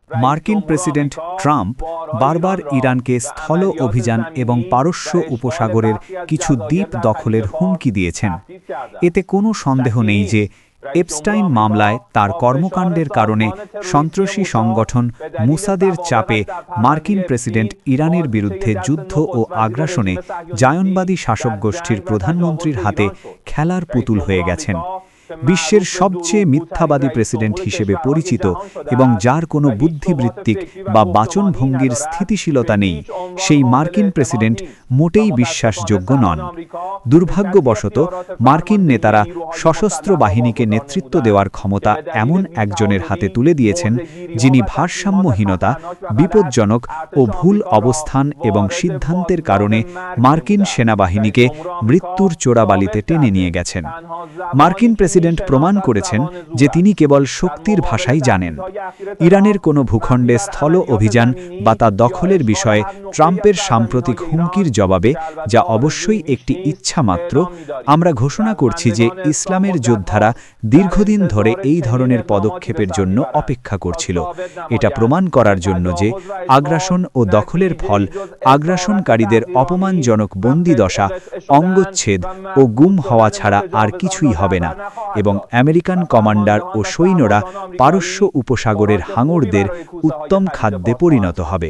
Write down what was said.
মার্কিন president Trump বারবার ইরানকে স্থল অভিযান এবং পারস্য উপসাগরের কিছু দ্বীপ দখলের হুমকি দিয়েছেন। এতে কোনো সন্দেহ নেই যে এপস্টাইন মামলায় তার কর্মকাণ্ডের কারণে সন্ত্রাসী সংগঠন মুসাদের চাপে মার্কিন প্রেসিডেন্ট ইরানের বিরুদ্ধে যুদ্ধ ও আগ্রাসনে জায়নবাদী শাসক গোষ্ঠীর প্রধানমন্ত্রীর হাতে খেলার পুতুল হয়ে গেছেন। বিশ্বের সবচেয়ে মিথ্যাবাদী প্রেসিডেন্ট হিসেবে পরিচিত এবং যার কোনো বুদ্ধিবৃত্তিক বা বাচনভঙ্গির স্থিতিশীলতা নেই, সেই মার্কিন প্রেসিডেন্ট মোটেই বিশ্বাসযোগ্য নন। দুর্ভাগ্যবশত মার্কিন নেতারা সশস্ত্র বাহিনীকে নেতৃত্ব দেওয়ার ক্ষমতা এমন একজনের হাতে তুলে দিয়েছেন, যিনি ভারসাম্যহীনতা, বিপজ্জনক ও ভুল অবস্থান এবং সিদ্ধান্তের কারণে মার্কিন সেনাবাহিনীকে মৃত্যুর চোরাবালিতে টেনে নিয়ে গেছেন। মার্কিন প্রেসিডেন্ট প্রমাণ করেছেন যে তিনি কেবল শক্তির ভাষাই জানেন। ইরানের কোনো ভূখণ্ডে স্থল অভিযান বা তা দখলের বিষয়ে ট্রাম্পের সাম্প্রতিক হুমকির জবাবে, যা অবশ্যই একটি ইচ্ছা মাত্র, আমরা ঘোষণা করছি যে ইসলামের যোদ্ধারা দীর্ঘদিন ধরে এই ধরনের পদক্ষেপের জন্য অপেক্ষা করছিল, এটা প্রমাণ করার জন্য যে আগ্রাসন ও দখলের ফল আগ্রাসনকারীদের অপমানজনক বন্দিদশা, অঙ্গচ্ছেদ ও গুম হওয়া ছাড়া আর কিছুই হবে না, এবং আমেরিকান কমান্ডার ও সৈন্যরা পারস্য উপসাগরের হাঙরদের উত্তম খাদ্যে পরিণত হবে।